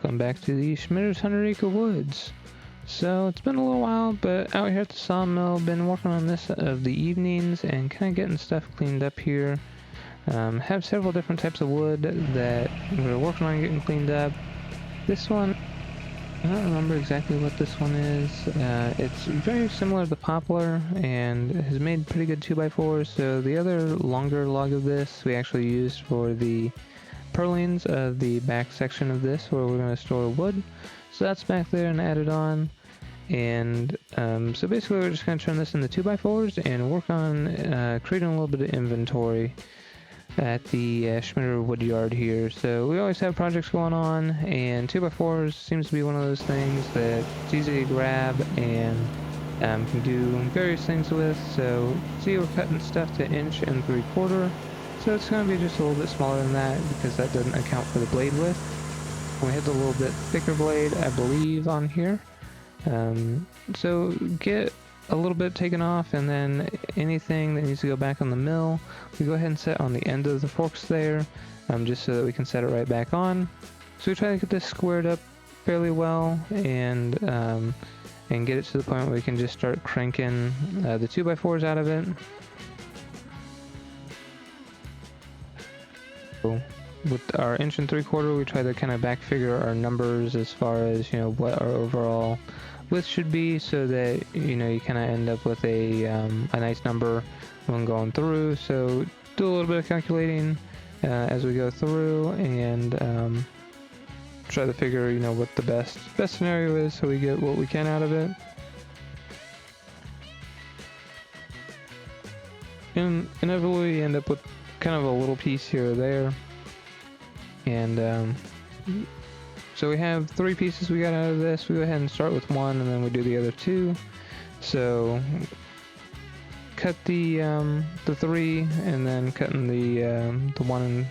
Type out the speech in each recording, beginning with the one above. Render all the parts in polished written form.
welcome back to the Schmitter's 100-acre woods. So it's been a little while, but out here at the sawmill, been working on this of the evenings and kind of getting stuff cleaned up here. Have several different types of wood that we're working on getting cleaned up. This one, I don't remember exactly what this one is. It's very similar to the poplar and has made pretty good 2x4s. So the other longer log of this we actually used for the purlins of the back section of this where we're going to store wood. So that's back there and added on. And so basically we're just going to turn this into 2x4s and work on creating a little bit of inventory at the Schmitter wood yard here. So we always have projects going on, and 2x4s seems to be one of those things that it's easy to grab and can do various things with. So see, we're cutting stuff to 1 3/4 inches. So it's going to be just a little bit smaller than that because that doesn't account for the blade width. We have the little bit thicker blade, I believe, on here. So get a little bit taken off, and then anything that needs to go back on the mill, we go ahead and set on the end of the forks there, just so that we can set it right back on. So we try to get this squared up fairly well and get it to the point where we can just start cranking the 2x4s out of it. So with our 1 3/4 inches, we try to kind of back figure our numbers as far as, you know, what our overall width should be, so that, you know, you kind of end up with a nice number when going through. So do a little bit of calculating as we go through and try to figure, you know, what the best scenario is so we get what we can out of it. And inevitably we end up with kind of a little piece here or there. And so we have 3 pieces we got out of this. We go ahead and start with 1, and then we do the other 2. So cut the 3, and then cutting the 1 in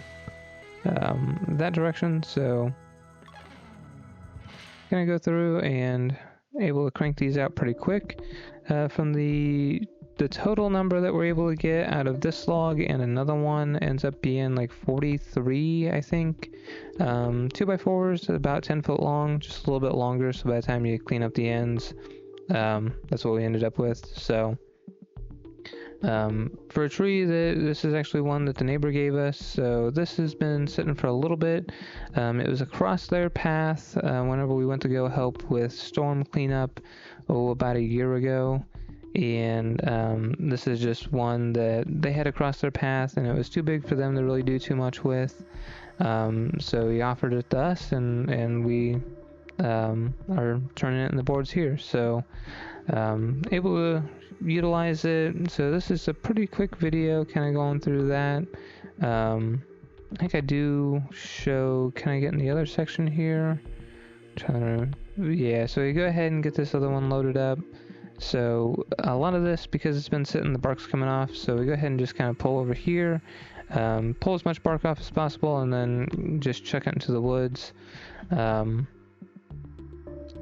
that direction. So gonna go through and able to crank these out pretty quick. From the total number that we're able to get out of this log and another one ends up being like 43, I think. 2x4s, about 10 foot long, just a little bit longer, so by the time you clean up the ends, that's what we ended up with. So for a tree, this is actually one that the neighbor gave us, so this has been sitting for a little bit. It was across their path whenever we went to go help with storm cleanup about a year ago. And this is just one that they had across their path, and it was too big for them to really do too much with. So he offered it to us, and we are turning it in the boards here. So able to utilize it. So this is a pretty quick video kind of going through that. I think I do show kind of getting the other section here. Yeah, so you go ahead and get this other one loaded up. So a lot of this, because it's been sitting, the bark's coming off, so we go ahead and just kind of pull over here, pull as much bark off as possible, and then just chuck it into the woods, and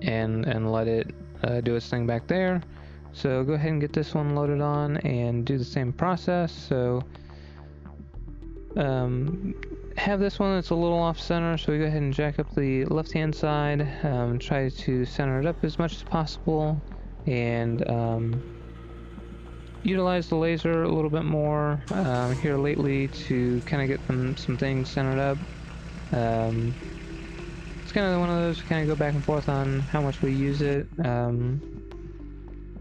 let it do its thing back there. So go ahead and get this one loaded on and do the same process. So have this one that's a little off center, so we go ahead and jack up the left hand side, try to center it up as much as possible, and utilize the laser a little bit more here lately to kind of get some things centered up. It's kind of one of those to kind of go back and forth on how much we use it.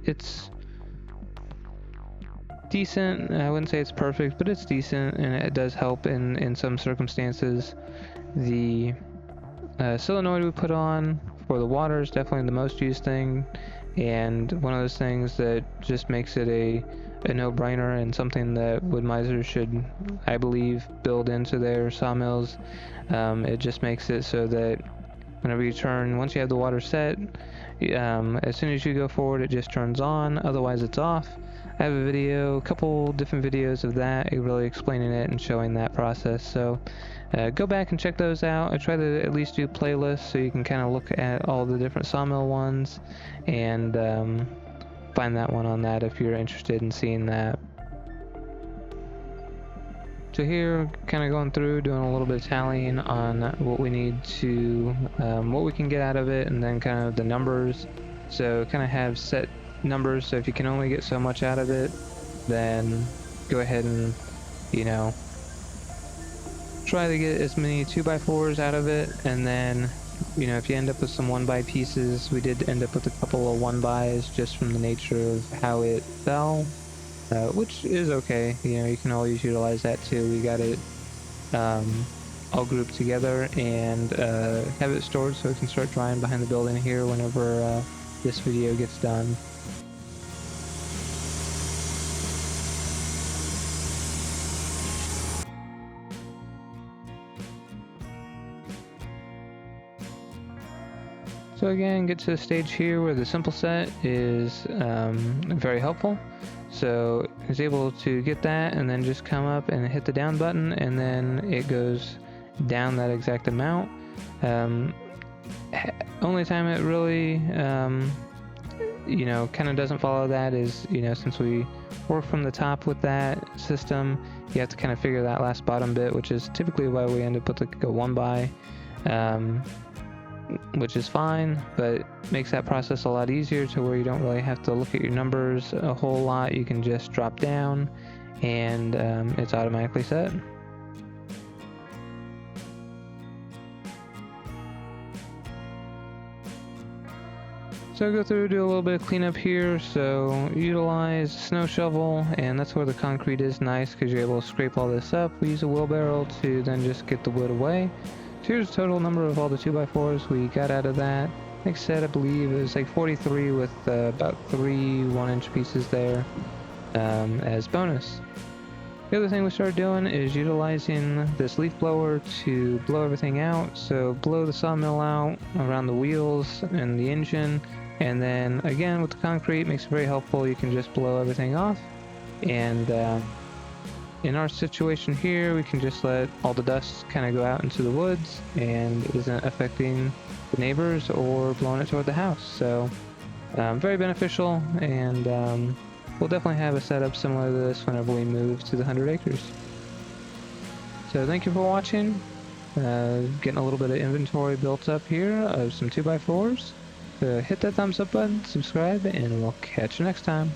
It's decent. I wouldn't say it's perfect, but it's decent, and it does help in some circumstances. The solenoid we put on for the water is definitely the most used thing, and one of those things that just makes it a no-brainer, and something that Woodmizer should, I believe, build into their sawmills. It just makes it so that whenever you turn, once you have the water set, as soon as you go forward, it just turns on, otherwise it's off. I have a couple different videos of that, really explaining it and showing that process. So go back and check those out. I try to at least do playlists so you can kind of look at all the different sawmill ones and find that one on that if you're interested in seeing that. So here, kind of going through, doing a little bit of tallying on what we need to, what we can get out of it, and then kind of the numbers. So kind of have set numbers, so if you can only get so much out of it, then go ahead and, you know, try to get as many 2x4s out of it, and then, you know, if you end up with some 1x pieces, we did end up with a couple of 1x's just from the nature of how it fell. Which is okay, you know, you can always utilize that too. We got it all grouped together and have it stored so it can start drying behind the building here whenever this video gets done. So again, get to the stage here where the simple set is very helpful. So I was able to get that and then just come up and hit the down button, and then it goes down that exact amount. Only time it really, you know, kind of doesn't follow that is, you know, since we work from the top with that system, you have to kind of figure that last bottom bit, which is typically why we end up with like a 1x. Which is fine, but makes that process a lot easier to where you don't really have to look at your numbers a whole lot. You can just drop down and it's automatically set. So go through, do a little bit of cleanup here. So utilize snow shovel, and that's where the concrete is nice because you're able to scrape all this up. We use a wheelbarrow to then just get the wood away. So here's the total number of all the 2x4s we got out of that. Like I said, I believe it was like 43 with about 3 1-inch pieces there as bonus. The other thing we started doing is utilizing this leaf blower to blow everything out. So blow the sawmill out around the wheels and the engine, and then again with the concrete makes it very helpful. You can just blow everything off, and in our situation here, we can just let all the dust kind of go out into the woods and it isn't affecting the neighbors or blowing it toward the house. So very beneficial, and we'll definitely have a setup similar to this whenever we move to the 100 acres. So thank you for watching. Getting a little bit of inventory built up here of some 2x4s. So hit that thumbs up button, subscribe, and we'll catch you next time.